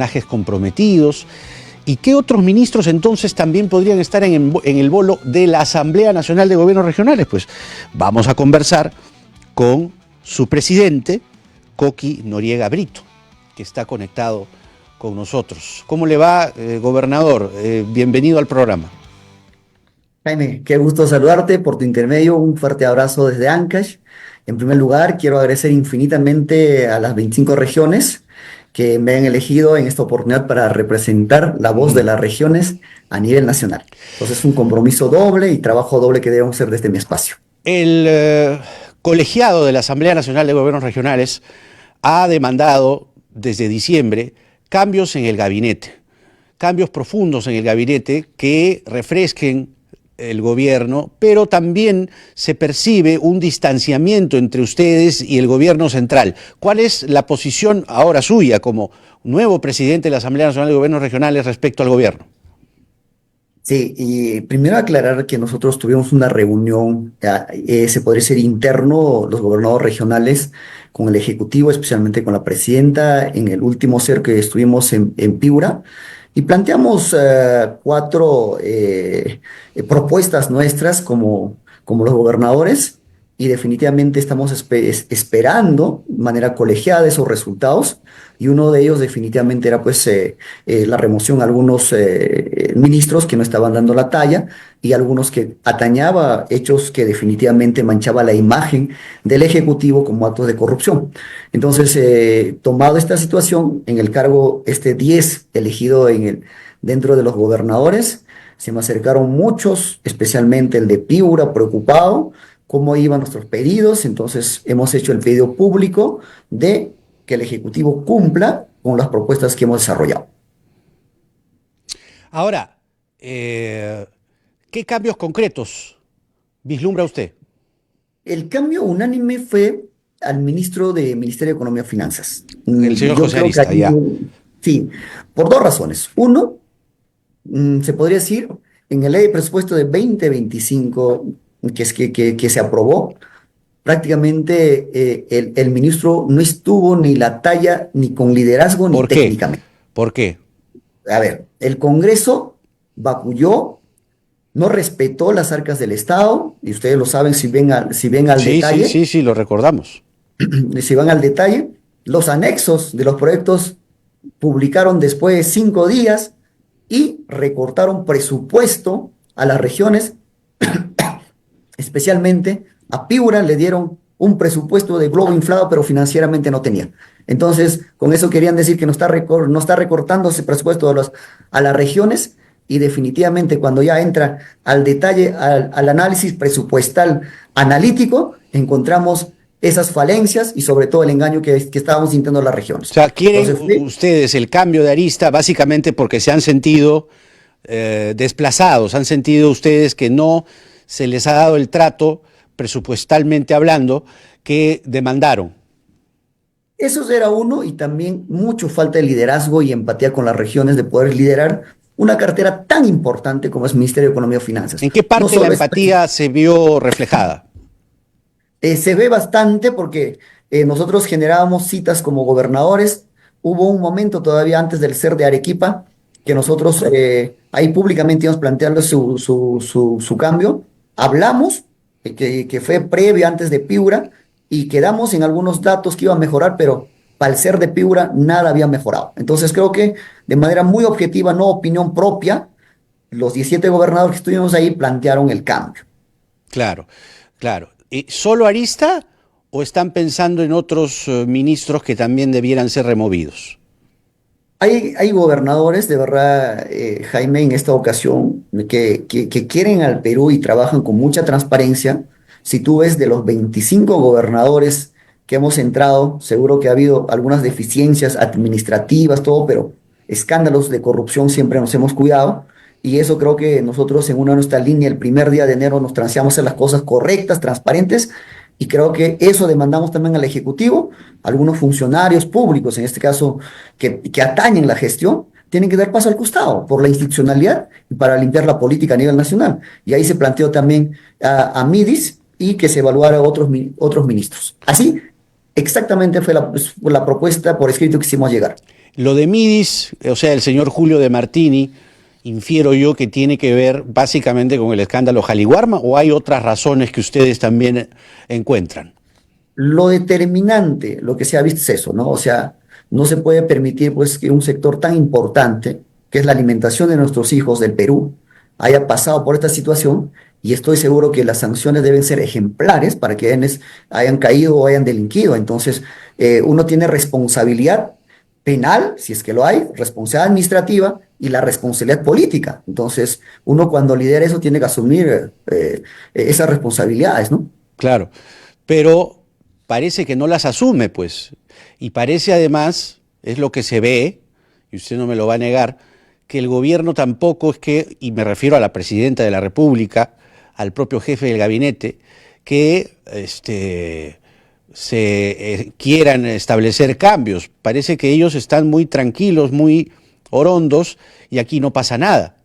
personajes comprometidos. ¿Y qué otros ministros entonces también podrían estar en el bolo de la Asamblea Nacional de Gobiernos Regionales? Pues vamos a conversar con su presidente, Coqui Noriega Brito, que está conectado con nosotros. ¿Cómo le va, gobernador? Bienvenido al programa. Jaime, qué gusto saludarte por tu intermedio. Un fuerte abrazo desde Ancash. En primer lugar, quiero agradecer infinitamente a las 25 regiones que me han elegido en esta oportunidad para representar la voz de las regiones a nivel nacional. Entonces, es un compromiso doble y trabajo doble que debemos hacer desde mi espacio. El colegiado de la Asamblea Nacional de Gobiernos Regionales ha demandado desde diciembre cambios en el gabinete, cambios profundos en el gabinete que refresquen el gobierno, pero también se percibe un distanciamiento entre ustedes y el gobierno central. ¿Cuál es la posición ahora suya como nuevo presidente de la Asamblea Nacional de Gobiernos Regionales respecto al gobierno? Sí, y primero aclarar que nosotros tuvimos una reunión, se podría decir interno, los gobernadores regionales con el Ejecutivo, especialmente con la presidenta, en el último CER que estuvimos en Piura, y planteamos cuatro propuestas nuestras como los gobernadores, y definitivamente estamos esperando de manera colegiada esos resultados, y uno de ellos definitivamente era pues la remoción de algunos ministros que no estaban dando la talla y algunos que atañaba hechos que definitivamente manchaba la imagen del Ejecutivo como actos de corrupción. Entonces, tomado esta situación, en el cargo 10 elegido dentro de los gobernadores, se me acercaron muchos, especialmente el de Piura, preocupado cómo iban nuestros pedidos. Entonces, hemos hecho el pedido público de que el Ejecutivo cumpla con las propuestas que hemos desarrollado. Ahora, ¿qué cambios concretos vislumbra usted? El cambio unánime fue al ministro de Ministerio de Economía y Finanzas. El señor Yo José creo que Arista, ya. sí, por dos razones. Uno, se podría decir, en la ley de presupuesto de 2025 que se aprobó, prácticamente el ministro no estuvo ni la talla, ni con liderazgo, ni ¿Por qué? técnicamente. ¿Por qué? A ver, el Congreso vapulló, no respetó las arcas del Estado, y ustedes lo saben si ven al Sí, sí, detalle, sí, sí, lo recordamos. si van al detalle, los anexos de los proyectos publicaron después de 5 días y recortaron presupuesto a las regiones, especialmente a Piura le dieron un presupuesto de globo inflado, pero financieramente no tenía. Entonces, con eso querían decir que no está recortando ese presupuesto a las regiones, y definitivamente cuando ya entra al detalle, al análisis presupuestal analítico, encontramos esas falencias y sobre todo el engaño que estábamos sintiendo las O regiones. sea, quieren Entonces, ustedes el cambio de arista básicamente porque se han sentido desplazados, han sentido ustedes que no se les ha dado el trato, presupuestalmente hablando, que demandaron. eso era uno, y también mucho falta de liderazgo y empatía con las regiones de poder liderar una cartera tan importante como es Ministerio de Economía y Finanzas. ¿En qué No parte la solo es, empatía se vio reflejada? se ve bastante porque nosotros generábamos citas como gobernadores. Hubo un momento todavía antes del CER de Arequipa que nosotros ahí públicamente íbamos planteando su cambio. Hablamos, que fue previo antes de Piura, y quedamos en algunos datos que iba a mejorar, pero para el CER de Piura nada había mejorado. Entonces creo que de manera muy objetiva, no opinión propia, los 17 gobernadores que estuvimos ahí plantearon el cambio. Claro, claro. ¿Solo Arista o están pensando en otros ministros que también debieran ser removidos? Hay gobernadores, de verdad, Jaime, en esta ocasión, que quieren al Perú y trabajan con mucha transparencia. Si tú ves de los 25 gobernadores que hemos entrado, seguro que ha habido algunas deficiencias administrativas, todo, pero escándalos de corrupción siempre nos hemos cuidado. Y eso creo que nosotros en una de nuestras líneas, el primer día de enero, nos transeamos en las cosas correctas, transparentes, y creo que eso demandamos también al Ejecutivo. Algunos funcionarios públicos, en este caso, que atañen la gestión, tienen que dar paso al costado por la institucionalidad y para limpiar la política a nivel nacional. Y ahí se planteó también a Midis y que se evaluara a otros ministros. Así, exactamente fue la propuesta por escrito que hicimos llegar. Lo de Midis, o sea, el señor Julio de Martini, infiero yo que tiene que ver básicamente con el escándalo Jaliwarma, ¿o hay otras razones que ustedes también encuentran? Lo determinante, lo que se ha visto es eso, ¿no? O sea, no se puede permitir pues que un sector tan importante, que es la alimentación de nuestros hijos del Perú, haya pasado por esta situación y estoy seguro que las sanciones deben ser ejemplares para que hayan caído o hayan delinquido. Entonces, uno tiene responsabilidad penal, si es que lo hay, responsabilidad administrativa y la responsabilidad política. Entonces, uno cuando lidera eso tiene que asumir esas responsabilidades, ¿no? Claro, pero parece que no las asume, pues. Y parece además, es lo que se ve, y usted no me lo va a negar, que el gobierno tampoco es que, y me refiero a la presidenta de la República, al propio jefe del gabinete, que quieran establecer cambios. Parece que ellos están muy tranquilos, muy orondos, y aquí no pasa nada.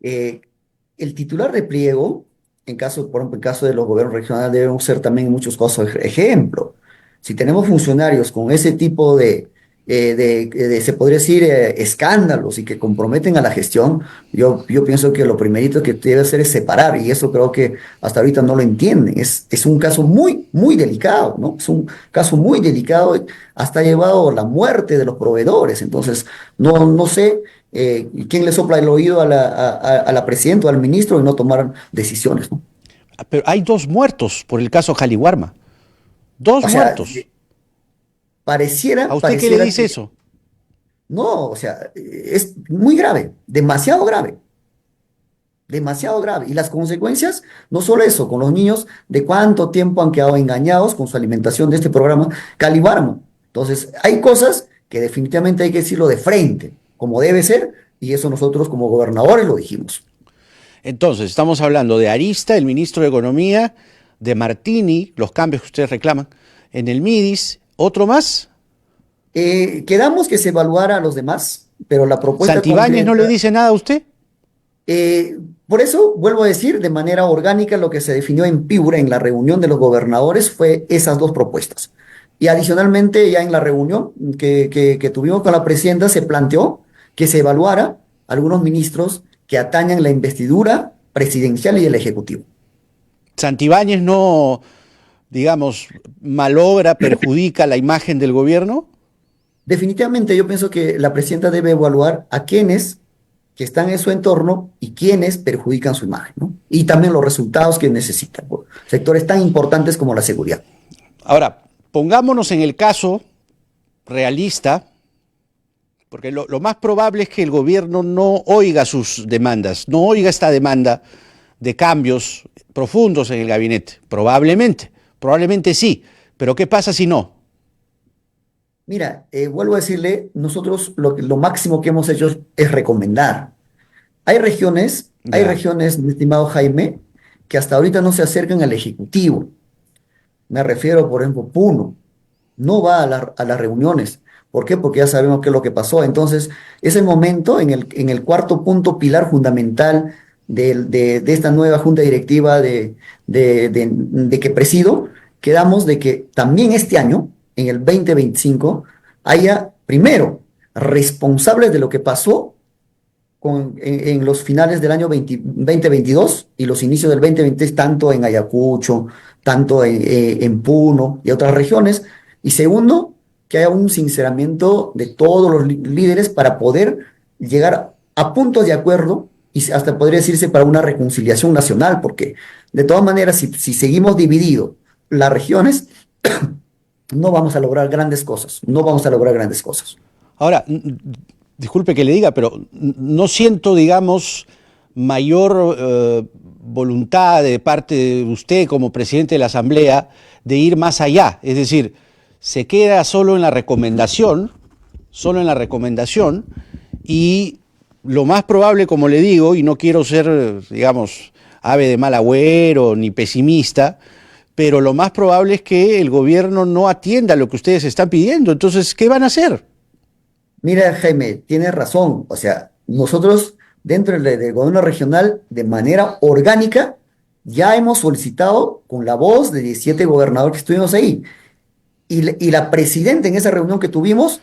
Eh, el titular de pliego, por ejemplo, en caso de los gobiernos regionales, debemos ser también en muchos casos ejemplo. Si tenemos funcionarios con ese tipo se podría decir, escándalos y que comprometen a la gestión, yo pienso que lo primerito que debe hacer es separar, y eso creo que hasta ahorita no lo entienden. Es un caso muy, muy delicado, ¿no? Es un caso muy delicado, hasta ha llevado la muerte de los proveedores. Entonces, no sé quién le sopla el oído a la presidenta o al ministro y no tomar decisiones, ¿no? Pero hay dos muertos por el caso Jaliwarma. Dos O sea, muertos. ¿A usted qué le pareciera dice que eso? no, o sea, es muy grave, demasiado grave, demasiado grave. Y las consecuencias, no solo eso, con los niños, de cuánto tiempo han quedado engañados con su alimentación de este programa Calibarmo. Entonces, hay cosas que definitivamente hay que decirlo de frente, como debe ser, y eso nosotros como gobernadores lo dijimos. Entonces, estamos hablando de Arista, el ministro de Economía, de Martini, los cambios que ustedes reclaman, en el MIDIS, ¿otro más? Quedamos que se evaluara a los demás, pero la propuesta ¿Santibáñez no le concreta, dice nada a usted? por eso vuelvo a decir, de manera orgánica, lo que se definió en Piura, en la reunión de los gobernadores, fue esas dos propuestas. Y adicionalmente, ya en la reunión que tuvimos con la presidenta, se planteó que se evaluara algunos ministros que atañan la investidura presidencial y del Ejecutivo. ¿Santibáñez no, digamos, malogra, perjudica la imagen del gobierno? Definitivamente yo pienso que la presidenta debe evaluar a quienes que están en su entorno y quienes perjudican su imagen, ¿no? Y también los resultados que necesitan por sectores tan importantes como la seguridad. Ahora, pongámonos en el caso realista, porque lo más probable es que el gobierno no oiga sus demandas, no oiga esta demanda de cambios profundos en el gabinete. Probablemente sí, pero ¿qué pasa si no? Mira, vuelvo a decirle, nosotros lo máximo que hemos hecho es recomendar. Hay Ya. regiones, mi estimado Jaime, que hasta ahorita no se acercan al Ejecutivo. Me refiero, por ejemplo, Puno. No va a las reuniones. ¿Por qué? Porque ya sabemos qué es lo que pasó. Entonces, es el momento en el cuarto punto pilar fundamental de esta nueva junta directiva de que presido, quedamos de que también este año, en el 2025, haya, primero, responsables de lo que pasó en los finales del año 2022 y los inicios del 2023, tanto en Ayacucho, tanto en Puno y otras regiones. Y segundo, que haya un sinceramiento de todos los líderes para poder llegar a puntos de acuerdo y hasta podría decirse para una reconciliación nacional, porque de todas maneras, si seguimos divididos las regiones, no vamos a lograr grandes cosas, no vamos a lograr grandes cosas. Ahora, disculpe que le diga, pero no siento, digamos, mayor voluntad de parte de usted como presidente de la Asamblea de ir más allá. Es decir, se queda solo en la recomendación, y lo más probable, como le digo, y no quiero ser, digamos, ave de mal agüero ni pesimista, pero lo más probable es que el gobierno no atienda lo que ustedes están pidiendo. Entonces, ¿qué van a hacer? Mira, Jaime, tienes razón. O sea, nosotros dentro del gobierno regional, de manera orgánica, ya hemos solicitado con la voz de 17 gobernadores que estuvimos ahí. Y la presidenta en esa reunión que tuvimos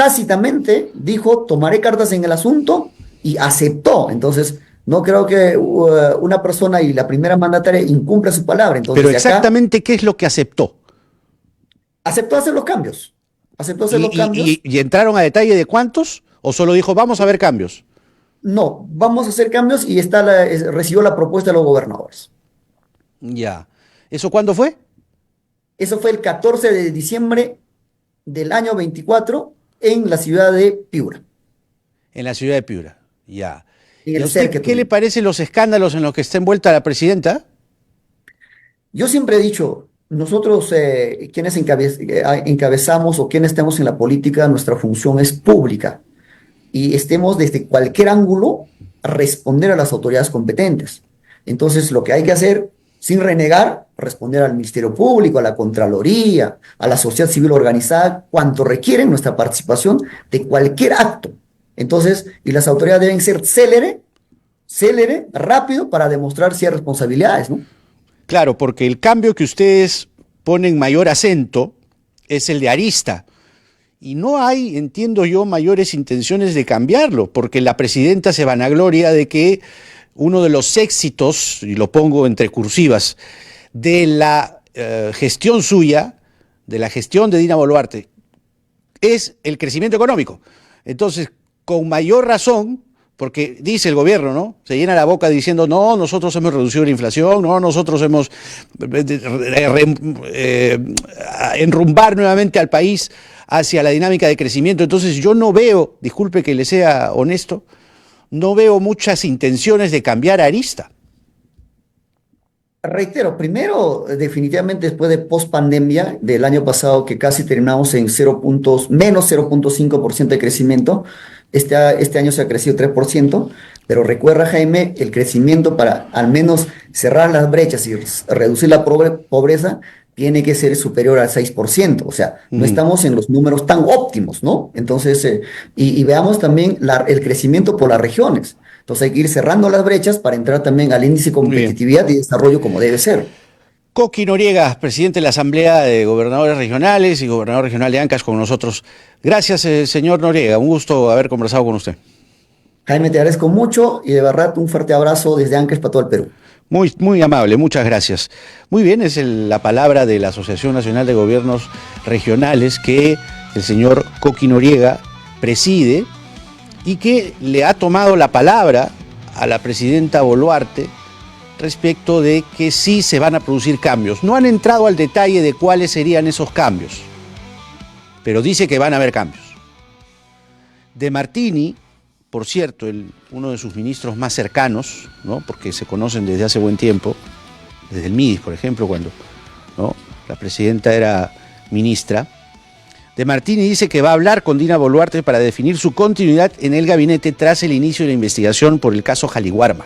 tácitamente dijo, tomaré cartas en el asunto y aceptó. Entonces, no creo que una persona y la primera mandataria incumpla su palabra. Entonces, Pero de acá exactamente qué es lo que aceptó. aceptó hacer los cambios. Aceptó hacer ¿Y, los cambios. y entraron a detalle de cuántos? ¿O solo dijo, vamos a ver cambios? No, vamos a hacer cambios y recibió la propuesta de los gobernadores. Ya. ¿Eso cuándo fue? Eso fue el 14 de diciembre del año 24 en la ciudad de Piura, En la ciudad de Piura. Ya. en ¿Y a el CER usted que qué le tuvimos. parecen los escándalos en los que está envuelta la presidenta? Yo siempre he dicho, nosotros quienes encabezamos o quienes estamos en la política, nuestra función es pública y estemos desde cualquier ángulo a responder a las autoridades competentes. Entonces, lo que hay que hacer, sin renegar, responder al Ministerio Público, a la Contraloría, a la sociedad civil organizada, cuanto requieren nuestra participación de cualquier acto. Entonces, y las autoridades deben ser célere, rápido, para demostrar si hay responsabilidades, ¿no? Claro, porque el cambio que ustedes ponen mayor acento es el de Arista. Y no hay, entiendo yo, mayores intenciones de cambiarlo, porque la presidenta se vanagloria de que uno de los éxitos, y lo pongo entre cursivas, de la gestión suya, de la gestión de Dina Boluarte, es el crecimiento económico. Entonces, con mayor razón, porque dice el gobierno, ¿no? Se llena la boca diciendo, no, nosotros hemos reducido la inflación, no, nosotros hemos enrumbar nuevamente al país hacia la dinámica de crecimiento. Entonces yo no veo, disculpe que le sea honesto, no veo muchas intenciones de cambiar a Arista. Reitero, primero, definitivamente después de post-pandemia del año pasado, que casi terminamos en menos 0,5% de crecimiento, este año se ha crecido 3%, pero recuerda, Jaime, el crecimiento para al menos cerrar las brechas y reducir la pobreza tiene que ser superior al 6%, o sea, no estamos en los números tan óptimos, ¿no? Entonces, y veamos también el crecimiento por las regiones. Entonces hay que ir cerrando las brechas para entrar también al índice de Muy bien. competitividad y desarrollo como debe ser. Coqui Noriega, presidente de la Asamblea de Gobernadores Regionales y gobernador regional de Ancash, con nosotros. Gracias, señor Noriega. Un gusto haber conversado con usted. Jaime, te agradezco mucho y de verdad un fuerte abrazo desde Ancash para todo el Perú. Muy, muy amable, muchas gracias. Muy bien, es la palabra de la Asociación Nacional de Gobiernos Regionales que el señor Coqui Noriega preside y que le ha tomado la palabra a la presidenta Boluarte respecto de que sí se van a producir cambios. No han entrado al detalle de cuáles serían esos cambios, pero dice que van a haber cambios. De Martini, por cierto, uno de sus ministros más cercanos, ¿no? Porque se conocen desde hace buen tiempo, desde el MIDIS, por ejemplo, cuando, ¿no?, la presidenta era ministra. De Martini dice que va a hablar con Dina Boluarte para definir su continuidad en el gabinete tras el inicio de la investigación por el caso Jaliwarma.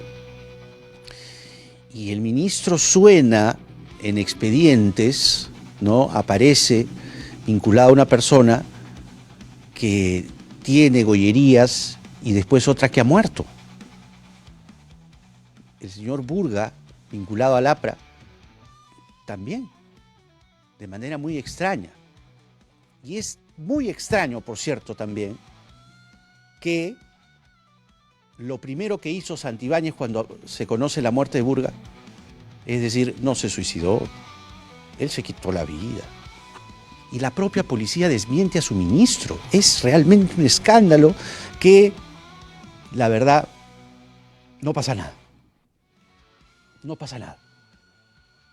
Y el ministro suena en expedientes, ¿no? Aparece vinculado a una persona que tiene gollerías y después otra que ha muerto. El señor Burga, vinculado al APRA, también, de manera muy extraña. Y es muy extraño, por cierto, también, que lo primero que hizo Santibáñez cuando se conoce la muerte de Burga, es decir, no se suicidó, él se quitó la vida. Y la propia policía desmiente a su ministro. Es realmente un escándalo que, la verdad, no pasa nada. No pasa nada,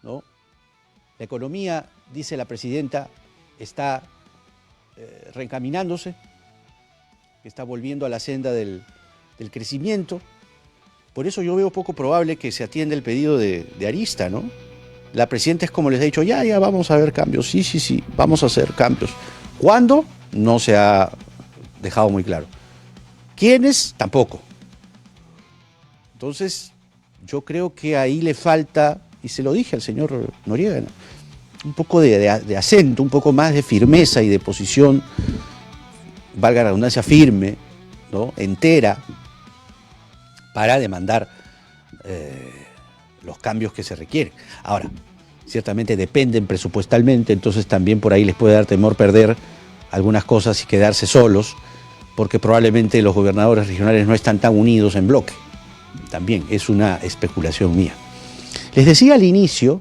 ¿no? La economía, dice la presidenta, está reencaminándose, está volviendo a la senda del crecimiento. Por eso yo veo poco probable que se atienda el pedido de Arista, ¿no? La presidenta es como les ha dicho, ya vamos a ver cambios, sí, vamos a hacer cambios. ¿Cuándo? No se ha dejado muy claro. ¿Quiénes? Tampoco. Entonces, yo creo que ahí le falta, y se lo dije al señor Noriega, ¿no?, un poco de acento, un poco más de firmeza y de posición, valga la redundancia, firme, ¿no?, entera, para demandar los cambios que se requieren. Ahora, ciertamente dependen presupuestalmente, entonces también por ahí les puede dar temor perder algunas cosas y quedarse solos, porque probablemente los gobernadores regionales no están tan unidos en bloque. También es una especulación mía. Les decía al inicio